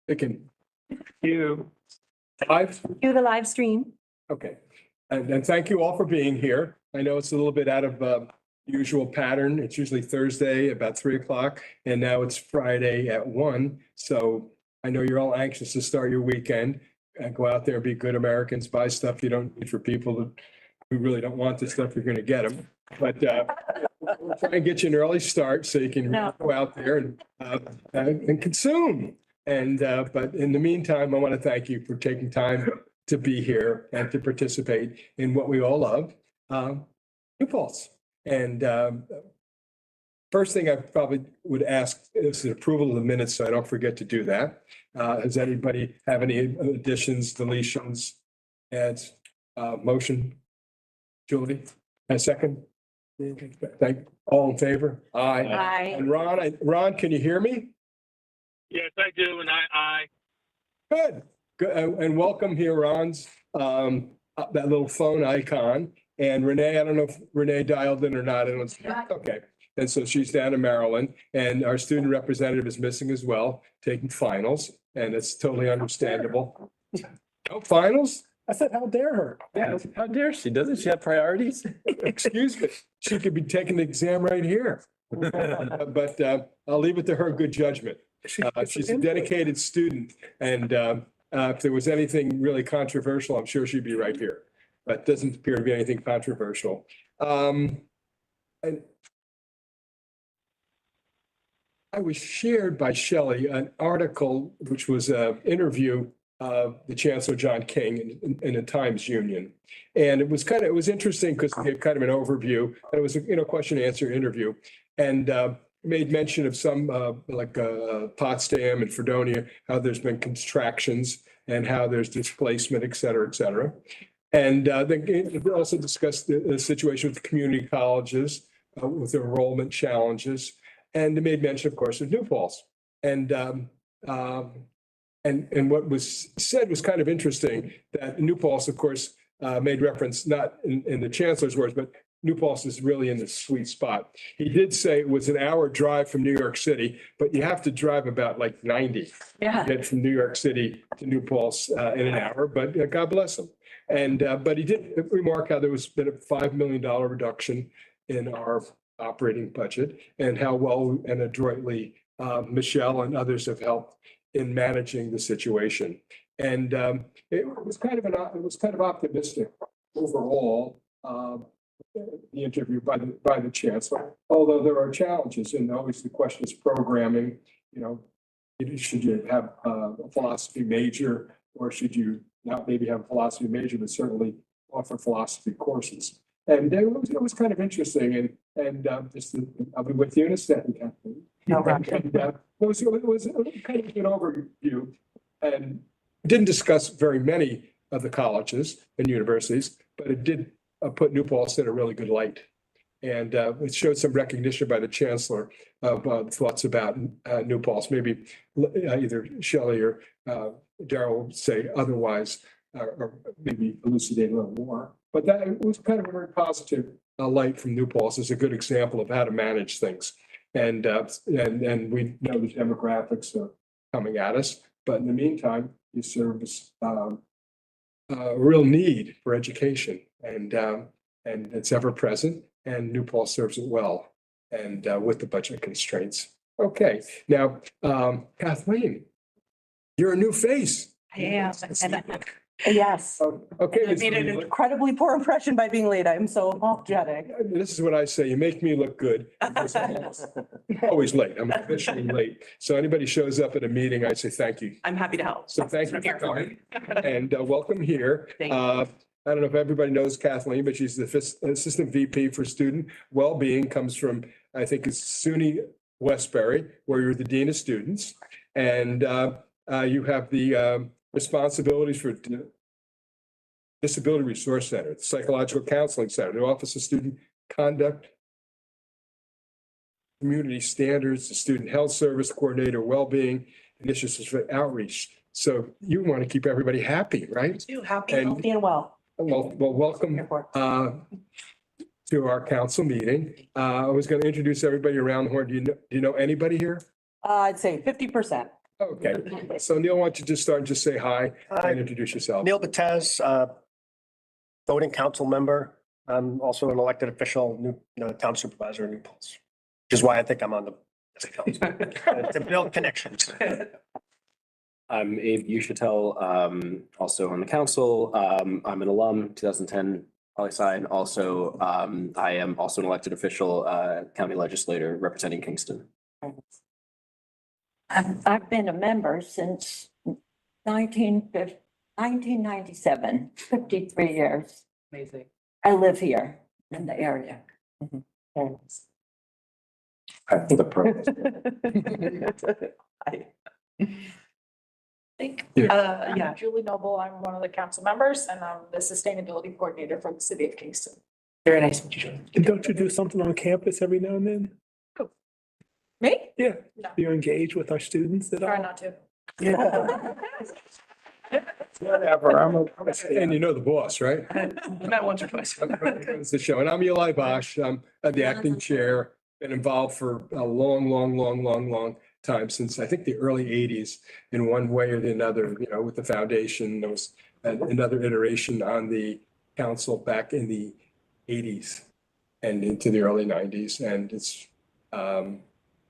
It can. You. Live? Do the live stream. Okay. And thank you all for being here. I know it's a little bit out of usual pattern. It's usually Thursday about 3 o'clock and now it's Friday at 1. So I know you're all anxious to start your weekend. Go out there, be good Americans, buy stuff you don't need for people who really don't want the stuff, you're going to get them. But we'll try and get you an early start so you can go out there and consume. And but in the meantime, I want to thank you for taking time to be here and to participate in what we all love, New Paltz. And first thing I probably would ask is the approval of the minutes, so I don't forget to do that. Does anybody have any additions, deletions, adds, motion? Julie, a second? Thank, all in favor? Aye. Aye. And Ron, can you hear me? Yes, I do, and I. Good, good, and welcome here, Ron's, that little phone icon. And Renee, I don't know if Renee dialed in or not. I don't see. Okay, and so she's down in Maryland, and our student representative is missing as well, taking finals, and it's totally understandable. Oh, finals? I said, how dare her? Yeah, how dare she? Doesn't she have priorities? Excuse me, she could be taking the exam right here. But I'll leave it to her good judgment. She's a dedicated student, and if there was anything really controversial, I'm sure she'd be right here. But doesn't appear to be anything controversial. And I was shared by Shelley an article which was an interview of the Chancellor John King in a Times Union. And it was interesting because we had kind of an overview, and it was a question and answer interview. And made mention of some like Potsdam and Fredonia, how there's been contractions and how there's displacement, et cetera, et cetera. And then we also discussed the situation with the community colleges with their enrollment challenges. And they made mention, of course, of New Paltz. And what was said was kind of interesting, that New Paltz, of course, made reference, not in the chancellor's words, but New Paltz is really in the sweet spot. He did say it was an hour drive from New York City, but you have to drive about like 90. Yeah. To get from New York City to New Paltz in an hour, but God bless him. And but he did remark how there was been a $5 million reduction in our operating budget, and how well and adroitly Michelle and others have helped in managing the situation. And it was kind of optimistic overall. The interview by the chancellor, although there are challenges, and always the question is programming. You know, should you have a philosophy major, or should you not maybe have a philosophy major, but certainly offer philosophy courses? And it was kind of interesting, and just I'll be with you in a second, Kathleen. No, right. And it was kind of an overview, and didn't discuss very many of the colleges and universities, but it did put New Paltz in a really good light. And it showed some recognition by the chancellor of thoughts about New Paltz. Maybe either Shelley or Darrell would say otherwise, or maybe elucidate a little more. But that it was kind of a very positive light from New Paltz as a good example of how to manage things. And we know the demographics are coming at us, but in the meantime, you service a real need for education, and it's ever present, and New Paltz serves it well, and with the budget constraints. Okay, now Kathleen, you're a new face. I am. Yes. Okay. I made an incredibly poor impression by being late. I'm so apologetic. This is what I say, you make me look good. Always late, I'm officially late. So anybody shows up at a meeting, I say, thank you. I'm happy to help. So thank you for coming, and welcome here. Thank you. I don't know if everybody knows Kathleen, but she's the Assistant VP for Student Wellbeing, comes from, I think it's SUNY Westbury, where you're the Dean of Students. And you have the responsibilities for Disability Resource Center, the Psychological Counseling Center, the Office of Student Conduct, Community Standards, the Student Health Service Coordinator, Wellbeing, Initiatives for Outreach. So you want to keep everybody happy, right? Happy, And- healthy, and well. Well, welcome to our council meeting. I was going to introduce everybody around the horn. Do you know anybody here? I'd say 50%. Okay, so Neil, why don't you just start and just say hi Hi. and introduce yourself? Neil Batez, voting council member. I'm also an elected official, town supervisor in New Paltz, which is why I think I'm on the as a council to build connections. I'm Abe Ushatel, also on the council. I'm an alum, 2010 poli-sci. Also, I am also an elected official, county legislator representing Kingston. I've been a member since 1997, 53 years. Amazing. I live here in the area. I think the pro. Yeah. I'm Julie Noble. I'm one of the council members and I'm the sustainability coordinator for the city of Kingston. Very nice to meet you. And don't you do something on campus every now and then? Me? Yeah. No. Do you engage with our students at all? Try not to. Yeah. Whatever. And you know the boss, right? Met once or twice. It's the show. And I'm Eli Bosch. I'm the acting chair. Been involved for a long time, since I think the early 80s in one way or the another, with the foundation. There was another iteration on the council back in the 80s and into the early 90s. And it's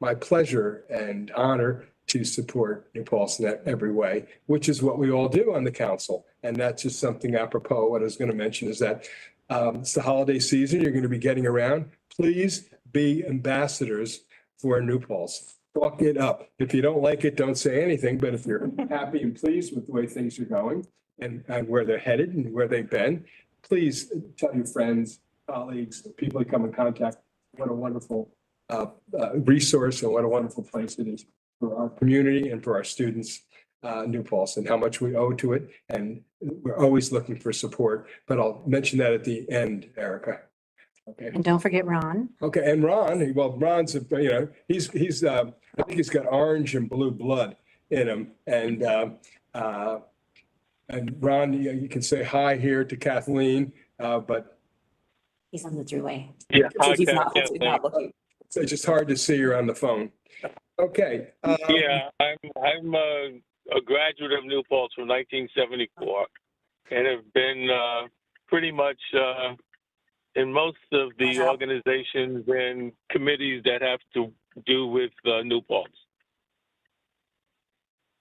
my pleasure and honor to support New Paltz in every way, which is what we all do on the council. And that's just something apropos. What I was going to mention is that it's the holiday season. You're going to be getting around. Please be ambassadors for New Paltz. Talk it up. If you don't like it, don't say anything. But if you're happy and pleased with the way things are going and where they're headed and where they've been, please tell your friends, colleagues, people you come in contact, what a wonderful resource and what a wonderful place it is for our community and for our students, New Paltz, and how much we owe to it. And we're always looking for support, but I'll mention that at the end, Erica. Okay. And don't forget Ron. Okay, and Ron's, he's I think he's got orange and blue blood in him. And Ron, you can say hi here to Kathleen, but He's on the throughway. Yeah. He's Okay, not, yeah, he's not looking. it's just hard to see her on the phone. Okay. Yeah, I'm a graduate of New Paltz from 1974 and have been pretty much in most of the organizations and committees that have to do with New Paltz.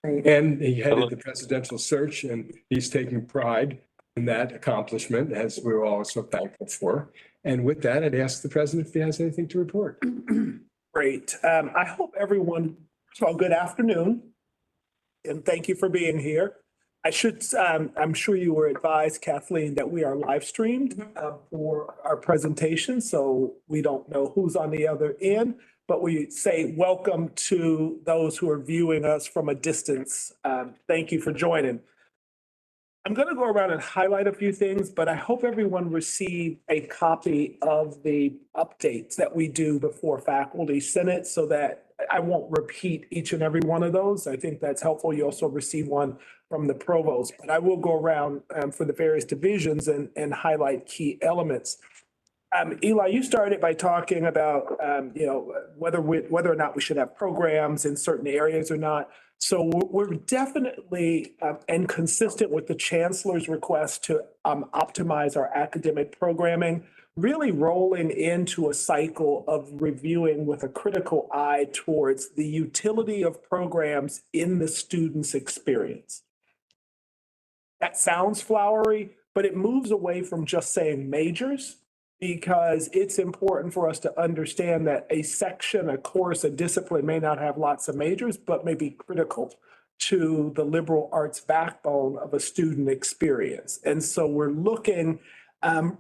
And he headed the presidential search, and he's taking pride in that accomplishment, as we're all so thankful for. And with that, I'd ask the president if he has anything to report. Great. I hope everyone, first of all, good afternoon. And thank you for being here. I'm sure you were advised, Kathleen, that we are live streamed for our presentation. So we don't know who's on the other end, but we say welcome to those who are viewing us from a distance. Thank you for joining. I'm going to go around and highlight a few things, but I hope everyone received a copy of the updates that we do before Faculty Senate so that I won't repeat each and every one of those. I think that's helpful. You also receive one from the provost, but I will go around for the various divisions and highlight key elements. Eli, you started by talking about, whether or not we should have programs in certain areas or not. So we're definitely and consistent with the chancellor's request to optimize our academic programming, really rolling into a cycle of reviewing with a critical eye towards the utility of programs in the student's experience. That sounds flowery, but it moves away from just saying majors, because it's important for us to understand that a section, a course, a discipline may not have lots of majors, but may be critical to the liberal arts backbone of a student experience. And so we're looking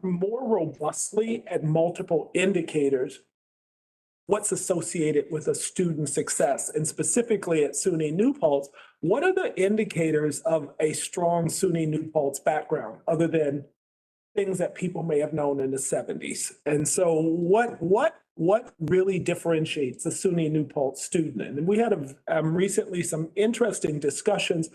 more robustly at multiple indicators, what's associated with a student success. And specifically at SUNY New Paltz, what are the indicators of a strong SUNY New Paltz background other than things that people may have known in the 70s? And so what really differentiates the SUNY New Paltz student? And we had recently some interesting discussions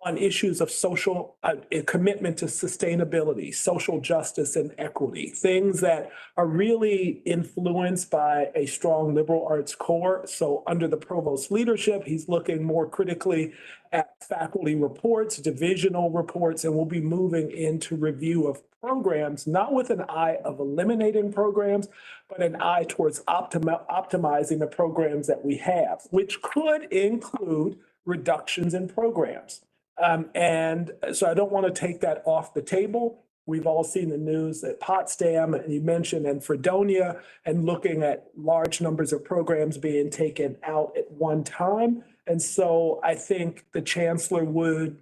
on issues of social, a commitment to sustainability, social justice and equity, things that are really influenced by a strong liberal arts core. So under the provost's leadership, he's looking more critically at faculty reports, divisional reports, and we'll be moving into review of programs, not with an eye of eliminating programs, but an eye towards optimizing the programs that we have, which could include reductions in programs. And so I don't want to take that off the table. We've all seen the news at Potsdam, and you mentioned, and Fredonia, and looking at large numbers of programs being taken out at one time. And so I think the chancellor would,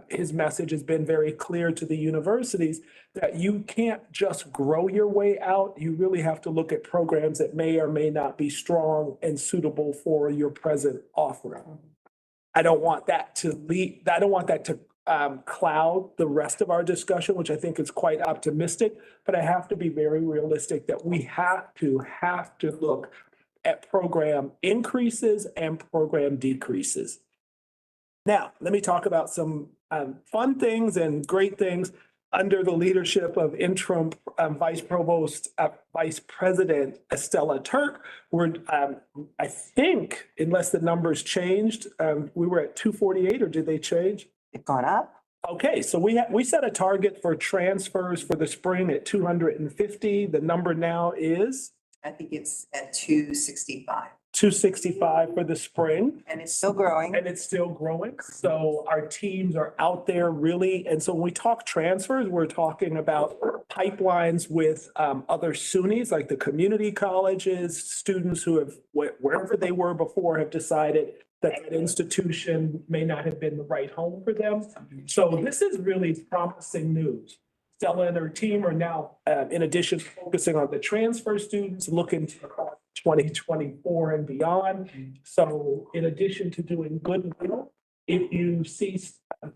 his message has been very clear to the universities that you can't just grow your way out. You really have to look at programs that may or may not be strong and suitable for your present offering. I don't want that to lead, I don't want that to cloud the rest of our discussion, which I think is quite optimistic, but I have to be very realistic that we have to look at program increases and program decreases. Now, let me talk about some fun things and great things under the leadership of interim Vice President Estella Turk. We're, I think, unless the numbers changed, we were at 248, or did they change? It's gone up. Okay, so we set a target for transfers for the spring at 250. The number now is? I think it's at 265. 265 for the spring. And it's still growing. And it's still growing. So our teams are out there really. And so when we talk transfers, we're talking about pipelines with other SUNYs, like the community colleges, students who have, wherever they were before, have decided that that institution may not have been the right home for them. So this is really promising news. Stella and her team are now, in addition, focusing on the transfer students, looking to 2024 and beyond. So in addition to doing goodwill, if you see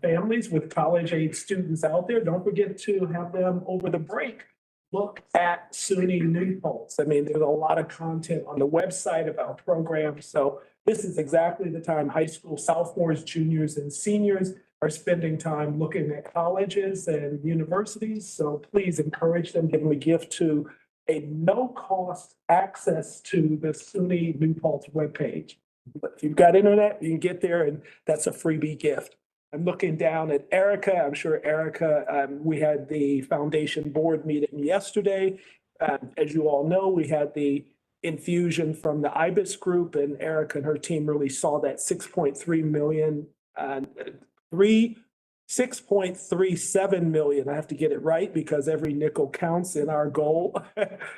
families with college-age students out there, don't forget to have them over the break look at SUNY New Paltz. I mean, there's a lot of content on the website about programs. So this is exactly the time high school sophomores, juniors, and seniors are spending time looking at colleges and universities. So please encourage them, give them a gift to a no-cost access to the SUNY New Paltz webpage. But if you've got internet, you can get there, and that's a freebie gift. I'm looking down at Erica. I'm sure Erica, we had the foundation board meeting yesterday. As you all know, we had the infusion from the IBIS group, and Erica and her team really saw that 6.3 million, 6.37 million. I have to get it right because every nickel counts in our goal.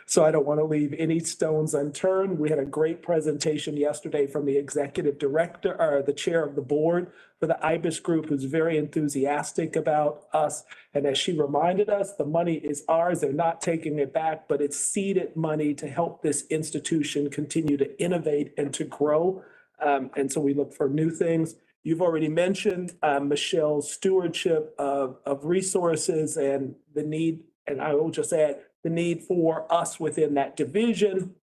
So I don't want to leave any stones unturned. We had a great presentation yesterday from the executive director, or the chair of the board for the IBIS group, who's very enthusiastic about us. And as she reminded us, the money is ours. They're not taking it back, but it's seeded money to help this institution continue to innovate and to grow. And so we look for new things. You've already mentioned Michelle's stewardship of resources and the need, and I will just add, the need for us within that division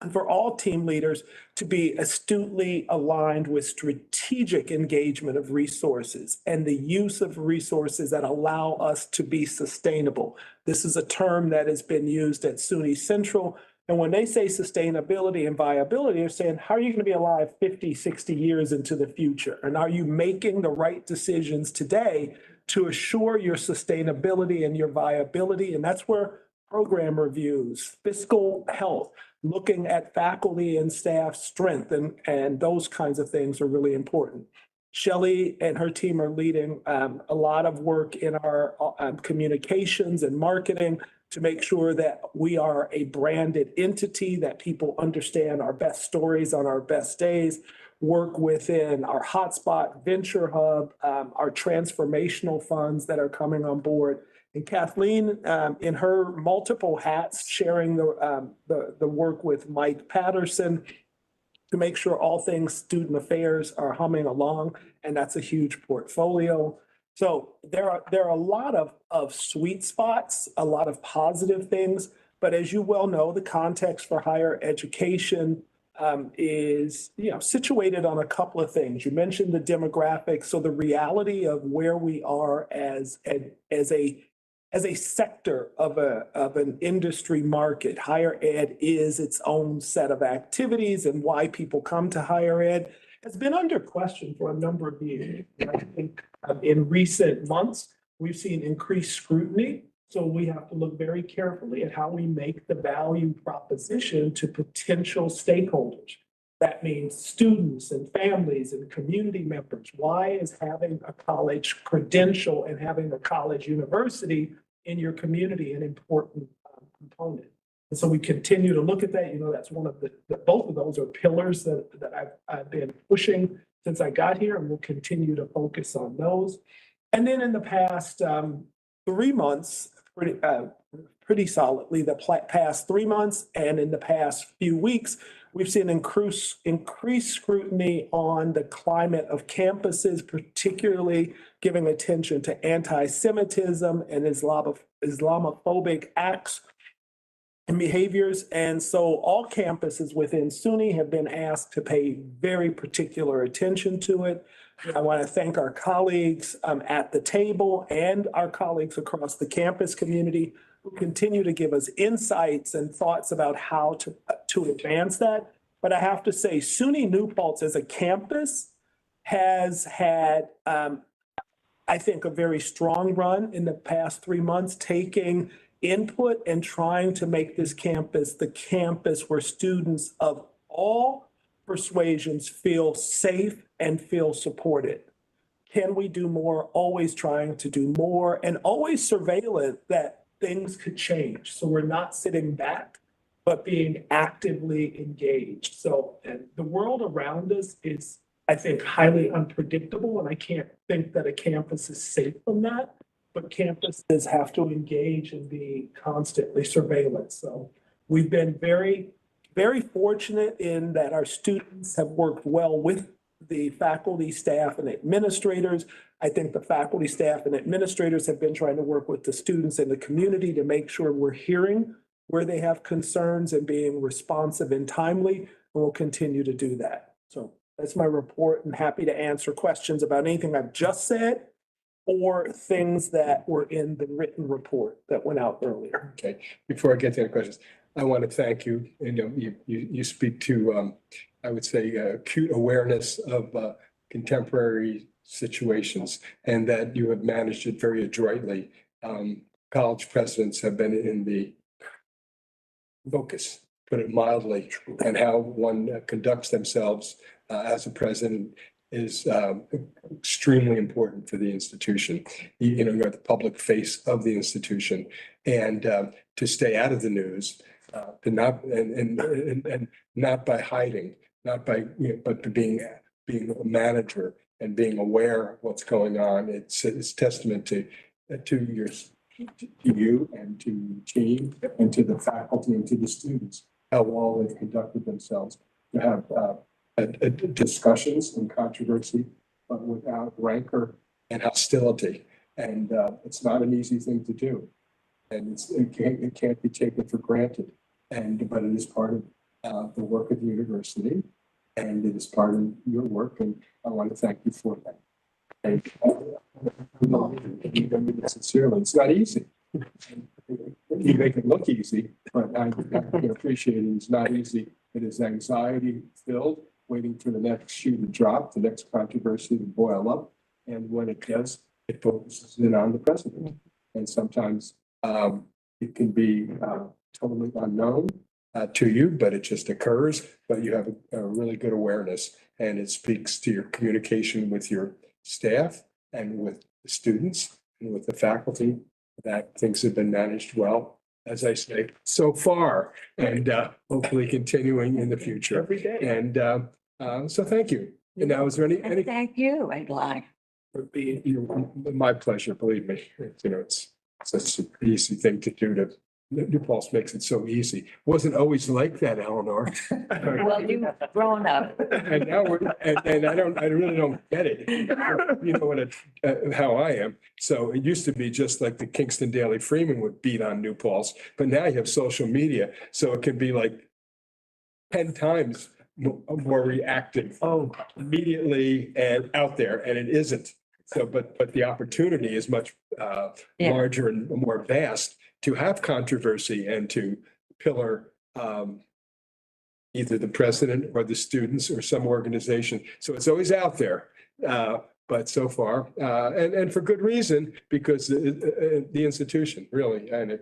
and for all team leaders to be astutely aligned with strategic engagement of resources and the use of resources that allow us to be sustainable. This is a term that has been used at SUNY Central. And when they say sustainability and viability, they're saying, how are you going to be alive 50, 60 years into the future? And are you making the right decisions today to assure your sustainability and your viability? And that's where program reviews, fiscal health, looking at faculty and staff strength, and those kinds of things are really important. Shelley and her team are leading a lot of work in our communications and marketing to make sure that we are a branded entity, that people understand our best stories on our best days, work within our hotspot venture hub, our transformational funds that are coming on board. And Kathleen, in her multiple hats, sharing the work with Mike Patterson to make sure all things student affairs are humming along, and that's a huge portfolio. So there are a lot of sweet spots, a lot of positive things, but as you well know, the context for higher education is, situated on a couple of things. You mentioned the demographics, so the reality of where we are as a sector of an industry market. Higher ed is its own set of activities, and why people come to higher ed has been under question for a number of years. I think in recent months, we've seen increased scrutiny. So we have to look very carefully at how we make the value proposition to potential stakeholders. That means students and families and community members. Why is having a college credential and having a college university in your community an important component? And so we continue to look at that. That's one of both of those are pillars that I've been pushing since I got here, and we'll continue to focus on those. And then in the past 3 months, pretty solidly, the past 3 months and in the past few weeks, we've seen increased scrutiny on the climate of campuses, particularly giving attention to anti-Semitism and Islamophobic acts and behaviors. And so all campuses within SUNY have been asked to pay very particular attention to it. I want to thank our colleagues at the table and our colleagues across the campus community who continue to give us insights and thoughts about how to advance that. But I have to say, SUNY New Paltz as a campus has had, I think, a very strong run in the past 3 months, taking input and trying to make this campus the campus where students of all persuasions feel safe and feel supported. Can we do more? Always trying to do more, and always surveillant that things could change. So we're not sitting back, but being actively engaged. So and the world around us is, I think, highly unpredictable, and I can't think that a campus is safe from that, but campuses have to engage and be constantly surveillance. So we've been very fortunate in that our students have worked well with the faculty, staff, and administrators. I think the faculty, staff, and administrators have been trying to work with the students in the community to make sure we're hearing where they have concerns and being responsive and timely, and we'll continue to do that. So that's my report, and happy to answer questions about anything I've just said or things that were in the written report that went out earlier. Okay, before I get to the questions, I want to thank you. You speak to, I would say, acute awareness of contemporary situations, and that you have managed it very adroitly. College presidents have been in the focus, put it mildly, and how one conducts themselves as a president is extremely important for the institution. You're the public face of the institution, and to stay out of the news, to not and not by hiding, not by but to being a manager and being aware of what's going on. It's testament to you and to the team and to the faculty and to the students how well they've conducted themselves to have discussions and controversy, but without rancor and hostility. And it's not an easy thing to do, and it can't be taken for granted. But it is part of the work of the university, and it is part of your work, and I want to thank you for that. And sincerely, it's not easy. You make it look easy, but I appreciate it. It's not easy. It is anxiety filled, waiting for the next shoe to drop, the next controversy to boil up. And when it does, it focuses in on the president. And sometimes it can be totally unknown to you, but it just occurs. But you have a really good awareness, and it speaks to your communication with your staff and with the students and with the faculty that things have been managed well, as I say, so far, and hopefully continuing in the future. Every day. And so thank you. And now, is there any? Thank you, I'd like. My pleasure, believe me. It's such an easy thing to do. New Paltz makes it so easy. Wasn't always like that, Eleanor. Well, you've grown up. And now I really don't get it. You know how I am. So it used to be just like the Kingston Daily Freeman would beat on New Paltz, but now you have social media, so it can be like 10 times more reactive Oh, immediately and out there, and it isn't. So, but the opportunity is much Yeah. larger and more vast to have controversy and to pillar either the president or the students or some organization. So it's always out there. But so far, and for good reason, because the institution really, and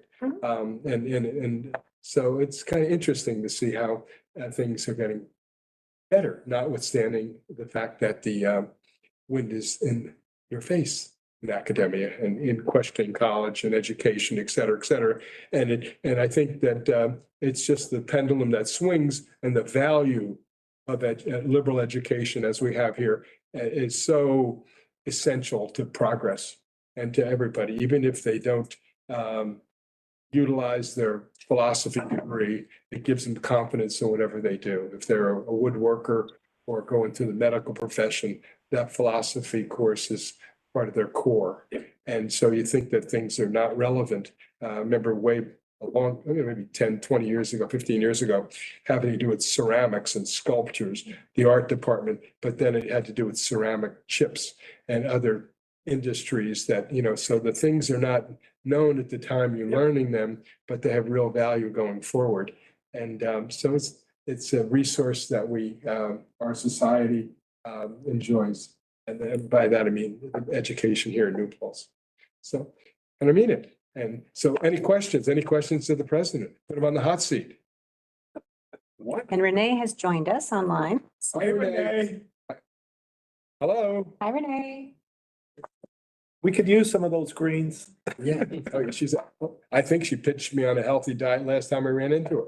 so it's kind of interesting to see how things are getting better, notwithstanding the fact that the wind is in your face in academia and in questioning college and education, et cetera, et cetera. And I think that it's just the pendulum that swings, and the value of liberal education as we have here is so essential to progress and to everybody, even if they don't utilize their philosophy degree. It gives them confidence in whatever they do. If they're a woodworker or go into the medical profession, that philosophy course is part of their core. And so you think that things are not relevant. Remember way along, maybe 10, 20 years ago, 15 years ago, having to do with ceramics and sculptures, the art department, but then it had to do with ceramic chips and other industries that, so the things are not known at the time you're learning them, but they have real value going forward. And so it's a resource that our society enjoys. And by that, I mean education here in New Paltz. So, and I mean it. And so any questions to the president? Put him on the hot seat. What? And Renee has joined us online. Hi, Renee. Hello. Hi, Renee. we could use some of those greens. Yeah, I think she pitched me on a healthy diet last time I ran into her.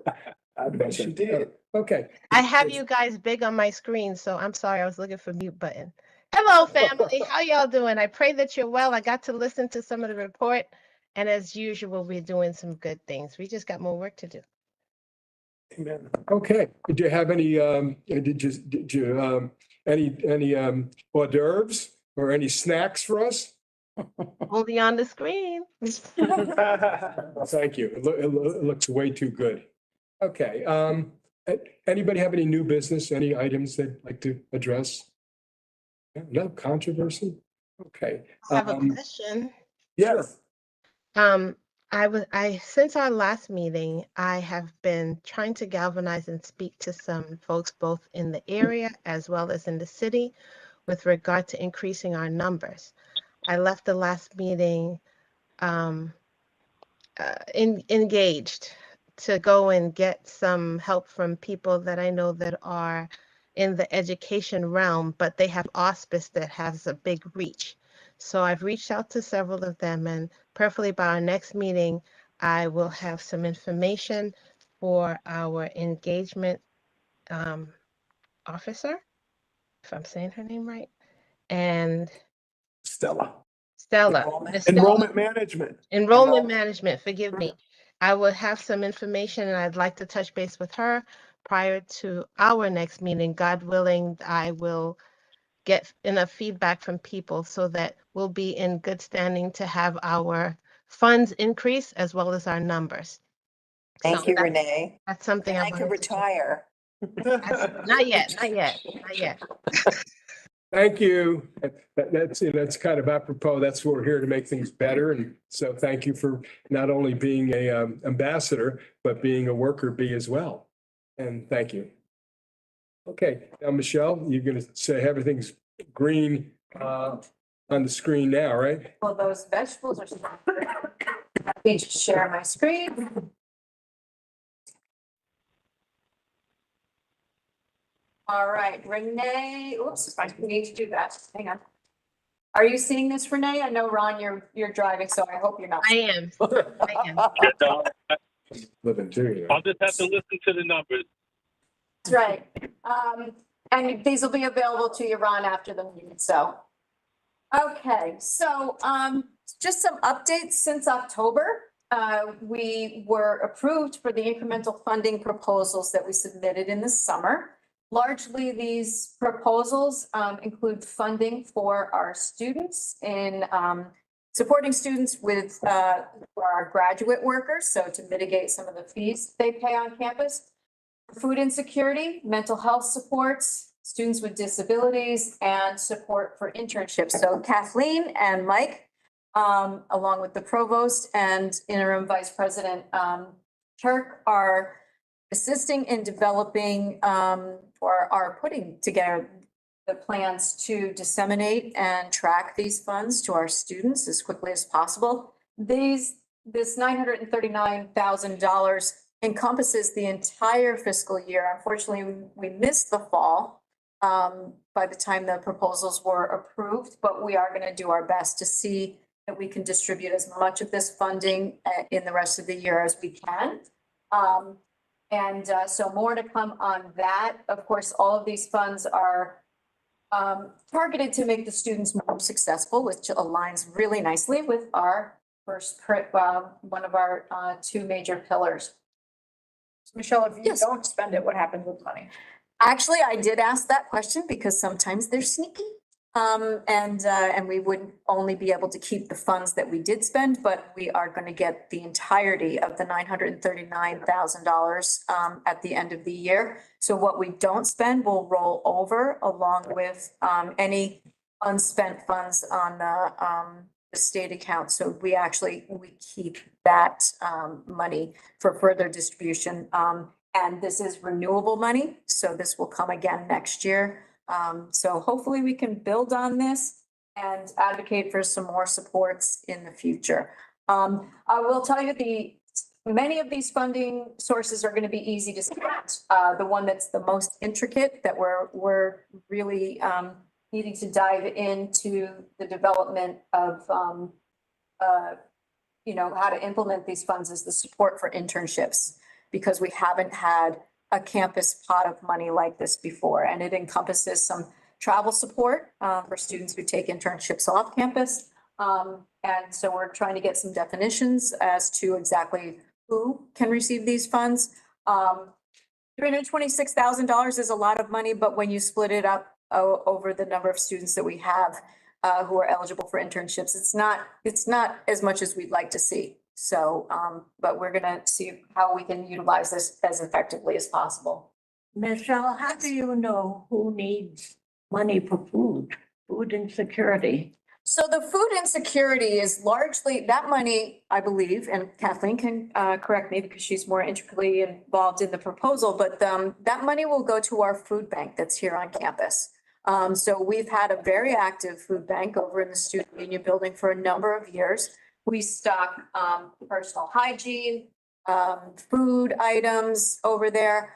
I bet she did. Okay. I have you guys big on my screen, so I'm sorry, I was looking for mute button. Hello, family. How y'all doing? I pray that you're well. I got to listen to some of the report, and as usual, we're doing some good things. We just got more work to do. Amen. Okay. Do you have any, any hors d'oeuvres or any snacks for us? Only on the screen. Thank you. It looks way too good. Okay. Anybody have any new business, any items they'd like to address? No controversy? Okay. I have a question. Yes. Since our last meeting, I have been trying to galvanize and speak to some folks both in the area as well as in the city with regard to increasing our numbers. I left the last meeting engaged to go and get some help from people that I know that are in the education realm, but they have auspice that has a big reach. So I've reached out to several of them, and prayerfully by our next meeting, I will have some information for our engagement officer, if I'm saying her name right, and Stella. Miss Enrollment management. Enrollment management, forgive me. I will have some information and I'd like to touch base with her prior to our next meeting. God willing, I will get enough feedback from people so that we'll be in good standing to have our funds increase as well as our numbers. Thank you, Renee. That's something And I could retire. Not yet. Thank you. That's kind of apropos. That's what we're here to make things better. And so thank you for not only being a ambassador, but being a worker bee as well. And thank you. Okay, now Michelle, you're going to say everything's green on the screen now, right? Well, those vegetables are. Let me just share my screen. All right, Renee, oops, I need to do that. Hang on. Are you seeing this, Renee? I know, Ron, you're driving, so I hope you're not. I am. Living too. I'll just have to listen to the numbers. That's right. And these will be available to you, Ron, after the meeting, so. Okay, so just some updates since October. We were approved for the incremental funding proposals that we submitted in the summer. Largely, these proposals include funding for our students in supporting students with for our graduate workers, so to mitigate some of the fees they pay on campus. food insecurity, mental health supports, students with disabilities, and support for internships. So Kathleen and Mike, along with the provost and interim vice president, Turk, are assisting in developing or are putting together the plans to disseminate and track these funds to our students as quickly as possible. This $939,000 encompasses the entire fiscal year. Unfortunately, we missed the fall by the time the proposals were approved, but we are going to do our best to see that we can distribute as much of this funding in the rest of the year as we can. So more to come on that. Of course, all of these funds are targeted to make the students more successful, which aligns really nicely with our first, one of our two major pillars. Michelle, if you Yes. don't spend it, what happens with the money? Actually, I did ask that question because sometimes they're sneaky. And we would only be able to keep the funds that we did spend, but we are going to get the entirety of the $939,000 at the end of the year. So what we don't spend will roll over along with any unspent funds on the state account. So we keep that money for further distribution. And this is renewable money, so this will come again next year. So hopefully we can build on this and advocate for some more supports in the future. I will tell you many of these funding sources are going to be easy to spend. The one that's the most intricate that we're really needing to dive into the development of how to implement these funds is the support for internships, because we haven't had a campus pot of money like this before. And it encompasses some travel support for students who take internships off campus. And so we're trying to get some definitions as to exactly who can receive these funds. $326,000 is a lot of money, but when you split it up over the number of students that we have who are eligible for internships, it's not as much as we'd like to see. So, but we're going to see how we can utilize this as effectively as possible. Michelle, how do you know who needs money for food insecurity? So the food insecurity is largely that money, I believe, and Kathleen can correct me because she's more intricately involved in the proposal, but that money will go to our food bank that's here on campus. So we've had a very active food bank over in the Student Union building for a number of years. We stock personal hygiene, food items over there.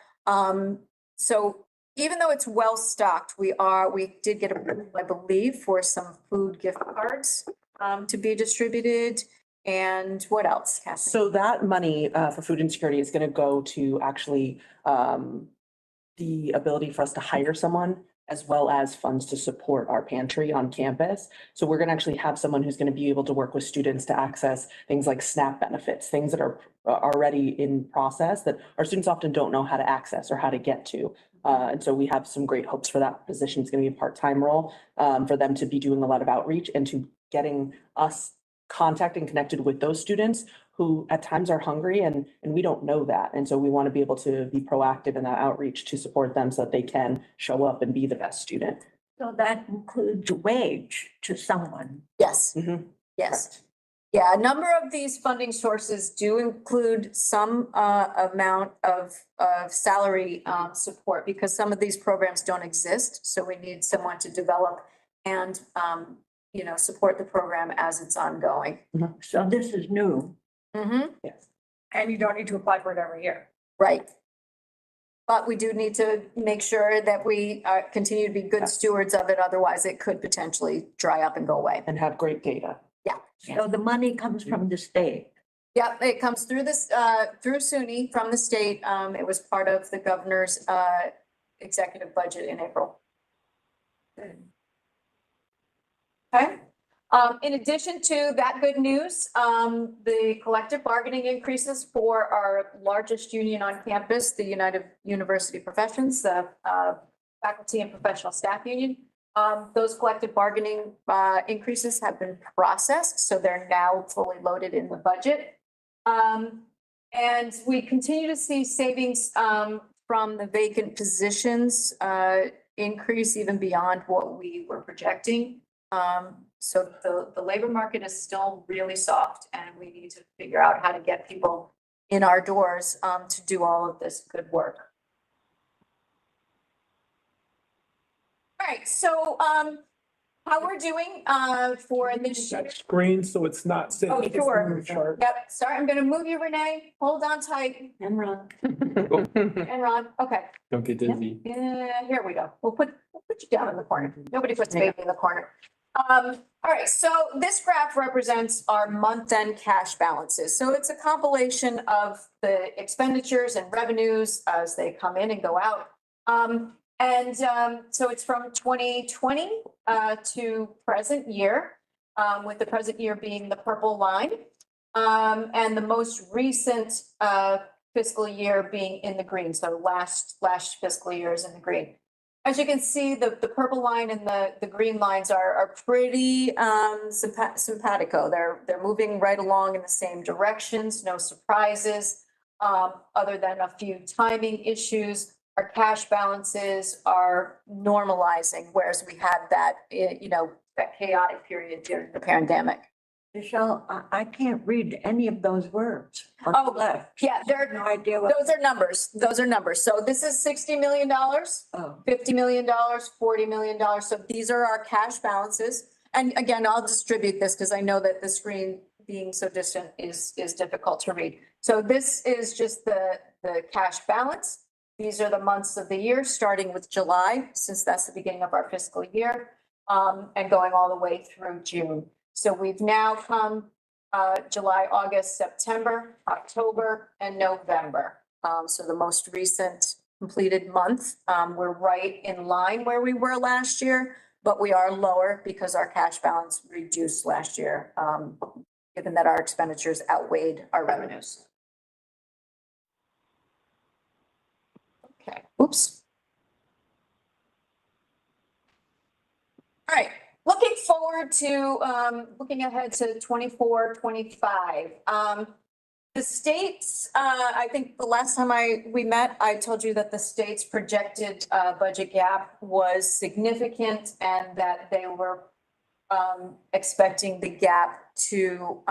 So even though it's well stocked, we did get approved, I believe, for some food gift cards to be distributed. And what else, Kathleen? So that money for food insecurity is going to go to actually the ability for us to hire someone, as well as funds to support our pantry on campus. So we're going to actually have someone who's going to be able to work with students to access things like SNAP benefits, things that are already in process that our students often don't know how to access or how to get to. And so we have some great hopes for that position. It's going to be a part-time role for them to be doing a lot of outreach and to getting us contact and connected with those students who at times are hungry and we don't know that. And so we want to be able to be proactive in that outreach to support them so that they can show up and be the best student. So that includes wage to someone. Yes. Mm-hmm. Yes. Correct. Yeah, a number of these funding sources do include some amount of salary support because some of these programs don't exist. So we need someone to develop and support the program as it's ongoing. Mm-hmm. So this is new. Mm-hmm. Yes. And you don't need to apply for it every year. Right. But we do need to make sure that we continue to be good stewards of it. Otherwise, it could potentially dry up and go away. And have great data. Yeah. So the money comes from the state. Yeah, it comes through through SUNY from the state. It was part of the governor's executive budget in April. Okay. In addition to that good news, the collective bargaining increases for our largest union on campus, the United University Professions, the Faculty and Professional Staff Union, those collective bargaining increases have been processed, so they're now fully loaded in the budget. And we continue to see savings from from the vacant positions, increase even beyond what we were projecting. So the labor market is still really soft and we need to figure out how to get people in our doors, to do all of this good work. All right, so, how we're doing, for this year. That screen, so it's not sitting. Oh, sure. in the chart. Yep, sorry, I'm gonna move you, Renee. Hold on tight. And run. And Ron, okay. Don't get dizzy. Yeah, here we go. We'll put you down in the corner. Nobody puts baby in the corner. All right, so this graph represents our month-end cash balances. So it's a compilation of the expenditures and revenues as they come in and go out. So it's from 2020 to present year, with the present year being the purple line. And the most recent fiscal year being in the green. So last fiscal year is in the green. As you can see, the purple line and the green lines are pretty simpatico. They're moving right along in the same directions, no surprises, other than a few timing issues. Our cash balances are normalizing, whereas we had that, that chaotic period during the pandemic. Michelle, I can't read any of those words on the left. Yeah, No idea what. those are numbers. Those are numbers. So this is $60 million, Oh. $50 million, $40 million. So these are our cash balances. And again, I'll distribute this because I know that the screen being so distant is difficult to read. So this is just the cash balance. These are the months of the year, starting with July, since that's the beginning of our fiscal year, and going all the way through June. So we've now come July, August, September, October, and November. So the most recent completed month, we're right in line where we were last year, but we are lower because our cash balance reduced last year, given that our expenditures outweighed our revenues. Okay, oops. All right. Looking forward to, looking ahead to 24, 25. The states, I think the last time we met, I told you that the state's projected budget gap was significant and that they were expecting the gap to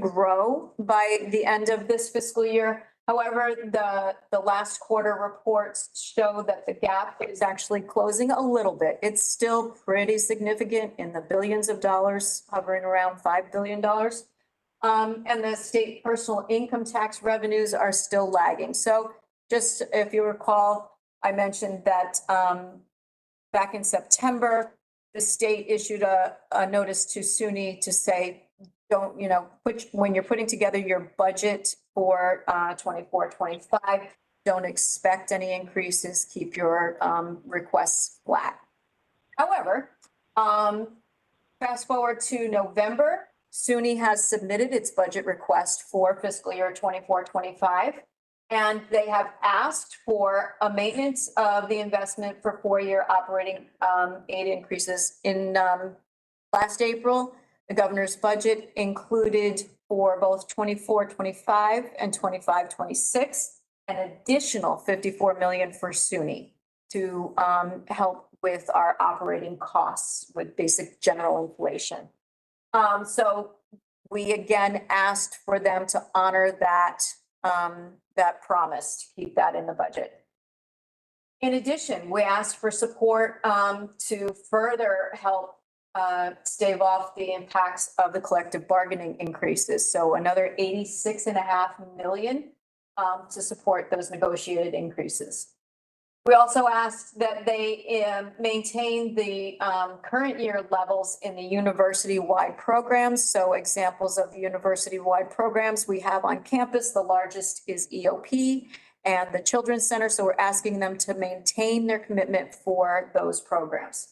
grow by the end of this fiscal year. However, the last quarter reports show that the gap is actually closing a little bit. It's still pretty significant in the billions of dollars, hovering around $5 billion. And the state personal income tax revenues are still lagging. So just if you recall, I mentioned that back in September, the state issued a notice to SUNY to say, don't, when you're putting together your budget for 24, 25, don't expect any increases, keep your requests flat. However, fast forward to November, SUNY has submitted its budget request for fiscal year 24, 25, and they have asked for a maintenance of the investment for 4-year operating aid increases. In last April, the governor's budget included for both 24, 25 and 25, 26, an additional $54 million for SUNY to help with our operating costs with basic general inflation. So we again asked for them to honor that, that promise to keep that in the budget. In addition, we asked for support to further help stave off the impacts of the collective bargaining increases. So another $86.5 million to support those negotiated increases. We also asked that they maintain the current year levels in the university-wide programs. So examples of the university-wide programs we have on campus, the largest is EOP and the Children's Center. So we're asking them to maintain their commitment for those programs.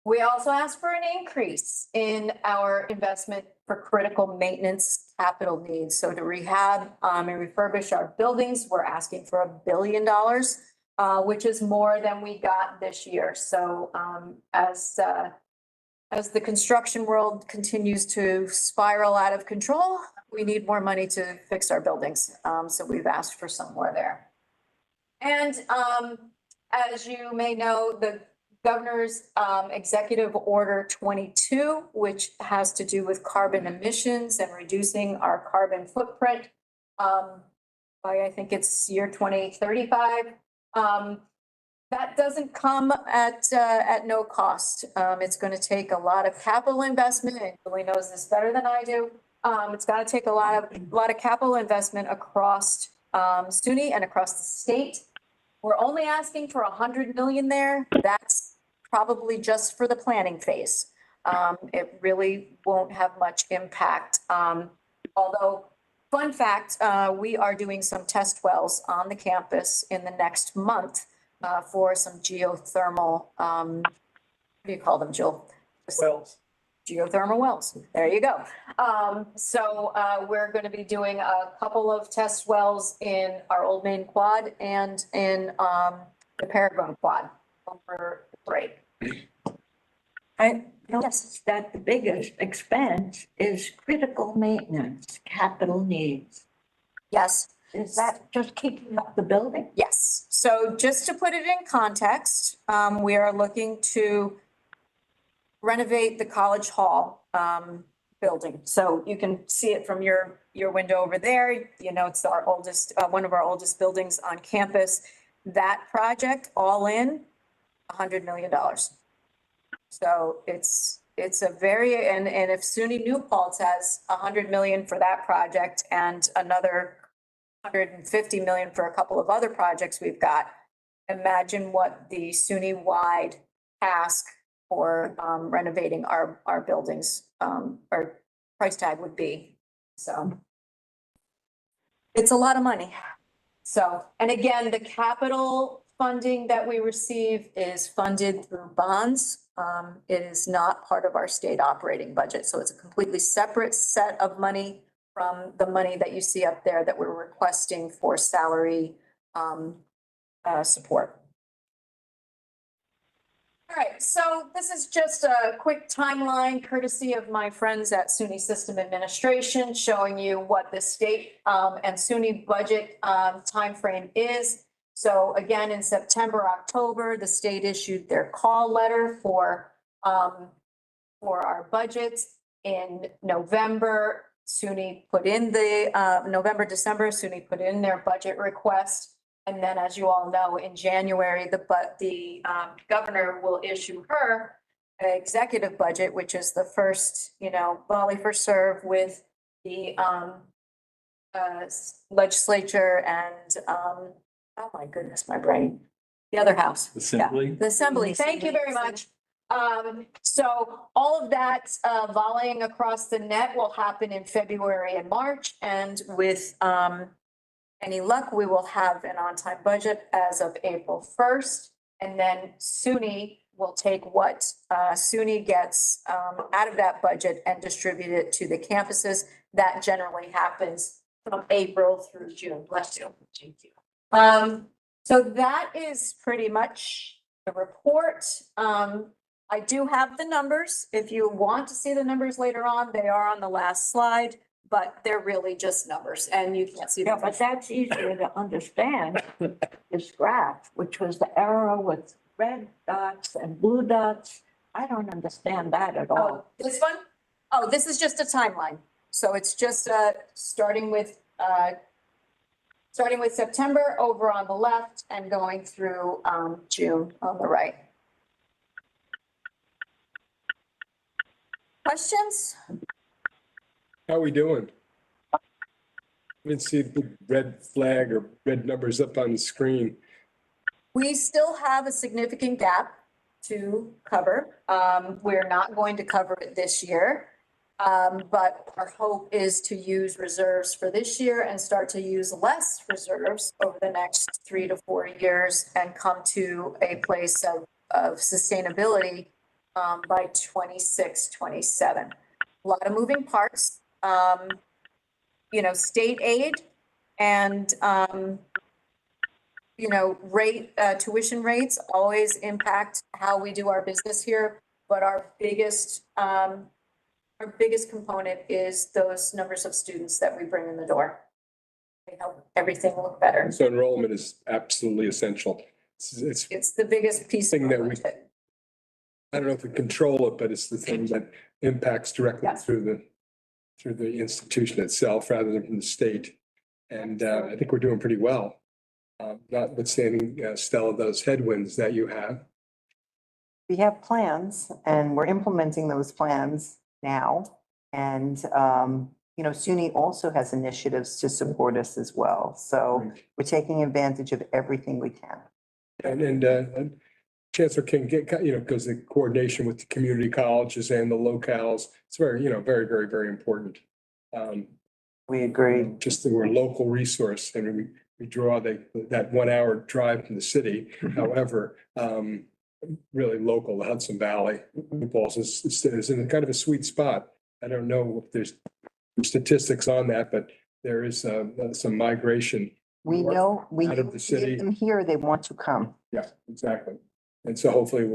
We also asked for an increase in our investment for critical maintenance capital needs. So to rehab and refurbish our buildings, we're asking for $1 billion, which is more than we got this year. So as as the construction world continues to spiral out of control, we need more money to fix our buildings. So we've asked for some more there. And as you may know, the governor's executive order 22, which has to do with carbon emissions and reducing our carbon footprint by, I think it's year 2035. That doesn't come at no cost. It's going to take a lot of capital investment, and Julie knows this better than I do. It's got to take a lot of capital investment across SUNY and across the state. We're only asking for 100 million there. That's probably just for the planning phase. It really won't have much impact. Although, fun fact, we are doing some test wells on the campus in the next month for some geothermal, what do you call them, Jill? Wells. Geothermal wells. There you go. So we're going to be doing a couple of test wells in our Old Main Quad and in the Peregrine Quad over the break. I noticed that the biggest expense is critical maintenance, capital needs. Yes. Is that just keeping up the building? Yes. So just to put it in context, we are looking to renovate the College Hall building. So you can see it from your window over there. You know, it's our oldest, one of our oldest buildings on campus. That project, all in, $100 million. So it's a very, and if SUNY New Paltz has 100 million for that project and another 150 million for a couple of other projects we've got, imagine what the SUNY-wide task for renovating our buildings, or price tag would be. So it's a lot of money. So, and again, the capital funding that we receive is funded through bonds. It is not part of our state operating budget. So it's a completely separate set of money from the money that you see up there that we're requesting for salary support. All right, so this is just a quick timeline courtesy of my friends at SUNY System Administration, showing you what the state and SUNY budget timeframe is. So again, in September, October, the state issued their call letter for our budget. In November, SUNY put in the November, December, SUNY put in their budget request. And then, as you all know, in January, the governor will issue her executive budget, which is the first, volley first serve with the legislature and, oh my goodness, my brain, the other house. Assembly. Yeah, the assembly. Thank you very much. So all of that volleying across the net will happen in February and March, and with any luck, we will have an on-time budget as of April 1st, and then SUNY will take what SUNY gets out of that budget and distribute it to the campuses. That generally happens from April through June. Bless you. Thank you. So that is pretty much the report. I do have the numbers. If you want to see the numbers later on, they are on the last slide, but they're really just numbers and you can't see them. Yeah, but that's easier to understand, this graph, which was the arrow with red dots and blue dots. I don't understand that at all. Oh, this one? Oh, this is just a timeline. So it's just starting with September over on the left and going through June on the right. Questions? How are we doing? I didn't see the red flag or red numbers up on the screen. We still have a significant gap to cover. We're not going to cover it this year. But our hope is to use reserves for this year and start to use less reserves over the next 3 to 4 years and come to a place of sustainability by 26, 27. A lot of moving parts, state aid and, tuition rates always impact how we do our business here. But our biggest component is those numbers of students that we bring in the door. They help everything look better. So enrollment is absolutely essential. It's It's the biggest piece. Thing of that our we- budget. I don't know if we control it, but it's the thing that impacts directly Yes. through the institution itself rather than from the state. And I think we're doing pretty well, notwithstanding, Stella, those headwinds that you have. We have plans and we're implementing those plans now. And, SUNY also has initiatives to support us as well. So we're taking advantage of everything we can. And Chancellor King because the coordination with the community colleges and the locales, it's very, very, very, very important. We agree. Just that we're a local resource and we draw that 1 hour drive from the city. However, really local, the Hudson Valley, New Paltz is in kind of a sweet spot. I don't know if there's statistics on that, but there is some migration. We know, Out of the city. get them here, they want to come. Yeah, exactly. And so hopefully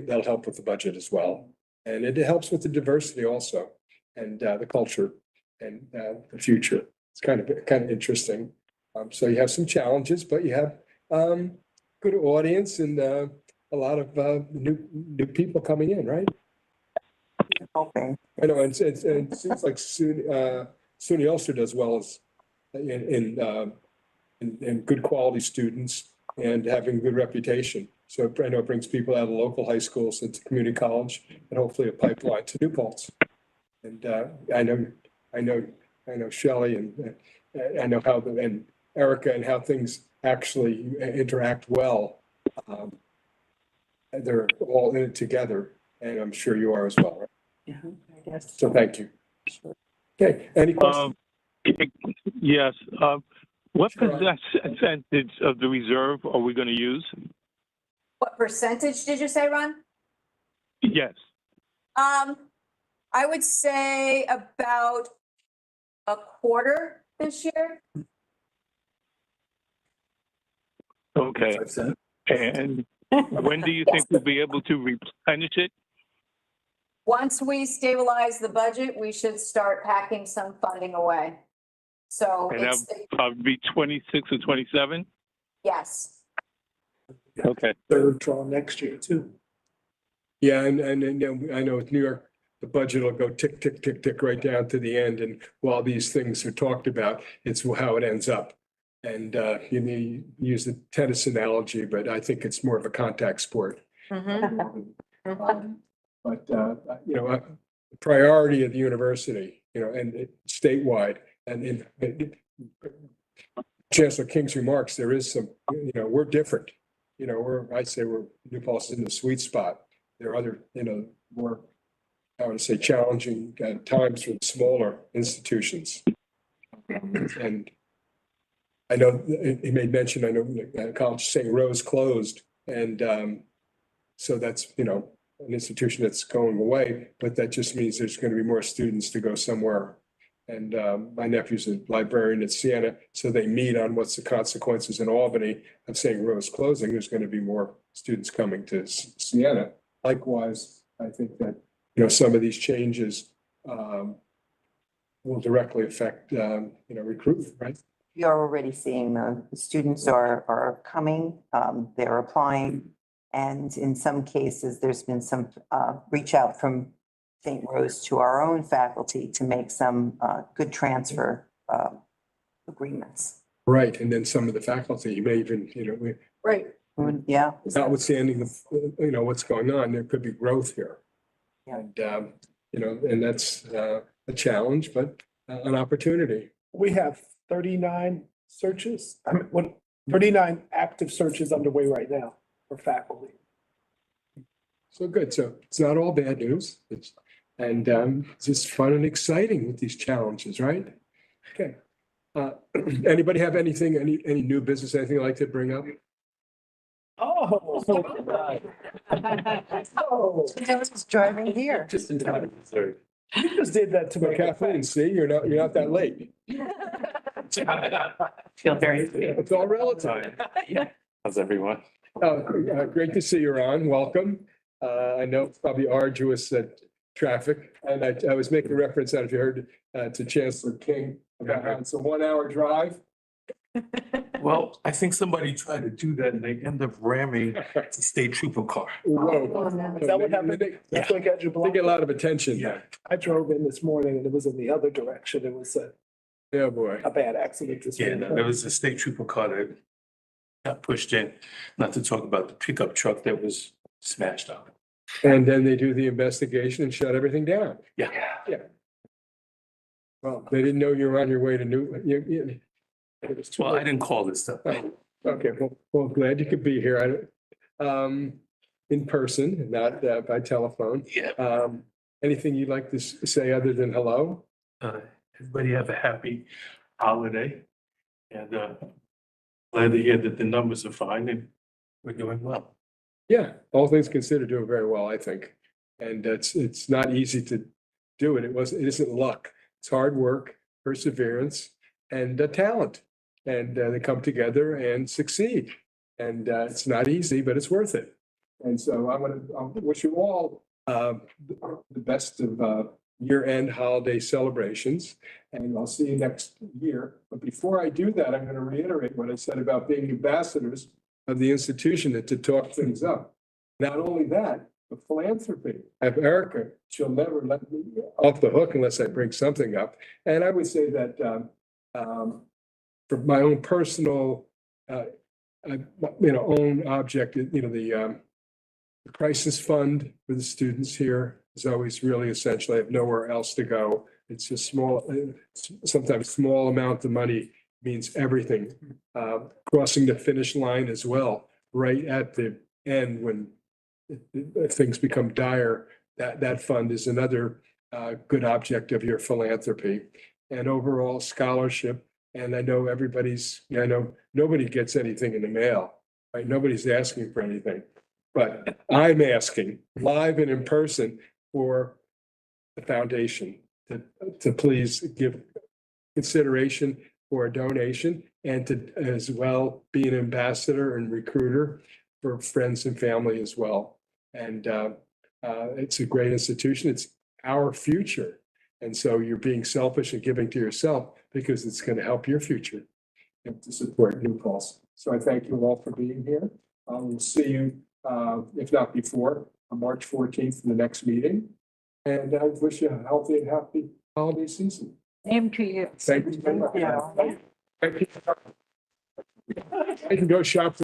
that'll help with the budget as well. And it helps with the diversity also and the culture and the future. It's kind of interesting. So you have some challenges, but you have good audience and a lot of new people coming in, right? Hoping. I know, and it seems like SUNY also does well as in good quality students and having good reputation. So I know it brings people out of local high schools into community college and hopefully a pipeline to New Paltz. And I know Shelley and I know how and Erica and how things actually interact well. They're all in it together, and I'm sure you are as well. Right? Yeah, I guess. So thank you. Okay, any questions? Yes. What Sure. percentage of the reserve are we going to use? What percentage did you say, Ron? Yes. I would say about a quarter this year. Okay. And when do you think we'll be able to replenish it? Once we stabilize the budget, we should start packing some funding away. So And it's, that'll probably be 26 or 27? yes. Okay. Third draw next year too. Yeah, and I know with New York, the budget will go tick, tick, tick, tick right down to the end. And while these things are talked about, it's how it ends up. And you use the tennis analogy, but I think it's more of a contact sport. But the priority of the university, and statewide, and in Chancellor King's remarks, there is some, we're different. I'd say we're New Paltz is in the sweet spot. There are other, more, I would say, challenging times for the smaller institutions. And I know he made mention, I know College St. Rose closed, and so that's, an institution that's going away, but that just means there's going to be more students to go somewhere. And my nephew's a librarian at Siena, so they meet on what's the consequences in Albany of St. Rose closing. There's going to be more students coming to Siena. Likewise, I think that, some of these changes will directly affect, recruitment, right? We are already seeing the students are coming, they're applying. And in some cases, there's been some reach out from St. Rose to our own faculty to make some good transfer agreements. Right, and then some of the faculty, you may even, Right. Yeah. notwithstanding the, what's going on, there could be growth here. Yeah. And, and that's a challenge, but an opportunity. We have 39 searches, 39 active searches underway right now for faculty. So good. So it's not all bad news. It's just fun and exciting with these challenges, right? Okay. Anybody have anything, any new business, anything you'd like to bring up? Oh. I was just driving here. Just in time. Sorry. You just did that to So me. Kathleen, see, you're not that late. Feel very. It's all relative. How's everyone? Great to see you, Ron. Welcome. I know it's probably arduous traffic, and I was making reference, I don't know if you heard, to Chancellor King about how it's a 1 hour drive. Well, I think somebody tried to do that and they end up ramming the state trooper car. Whoa. Is that what happened? That's what got you They blocked? get a lot of attention. Yeah. I drove in this morning and it was in the other direction. It was Yeah, boy. a bad accident this Yeah, morning. no, there was a state trooper car that got pushed in, not to talk about the pickup truck that was smashed up. And then they do the investigation and shut everything down. Yeah. Yeah. Well, they didn't know you were on your way to it was too Well, I late. didn't call this stuff. Okay, well, glad you could be here. In person, not by telephone. Yeah. Anything you'd like to say other than hello? Everybody have a happy holiday. And glad to hear that the numbers are fine and we're doing well. Yeah, all things considered, doing very well, I think. And it's not easy to do it. It isn't luck. It's hard work, perseverance, and talent. And they come together and succeed. And it's not easy, but it's worth it. And so I wish you all the best of year-end holiday celebrations. And I'll see you next year. But before I do that, I'm going to reiterate what I said about being ambassadors of the institution and to talk things up. Not only that, but philanthropy. I have Erica. She'll never let me off the hook unless I bring something up. And I would say that for my own personal, own object, the crisis fund for the students here is always really essential. I have nowhere else to go. It's a sometimes small amount of money means everything. Crossing the finish line as well, right at the end when things become dire, that fund is another good object of your philanthropy. And overall scholarship. And I know I know nobody gets anything in the mail, right? Nobody's asking for anything. But I'm asking live and in person for the foundation to please give consideration for a donation and to as well be an ambassador and recruiter for friends and family as well. And it's a great institution. It's our future. And so you're being selfish and giving to yourself because it's going to help your future and to support New Paltz. So I thank you all for being here. We'll see you, if not before, on March 14th in the next meeting. And I wish you a healthy and happy holiday season. Same to you. Thank you very much. I can go shop.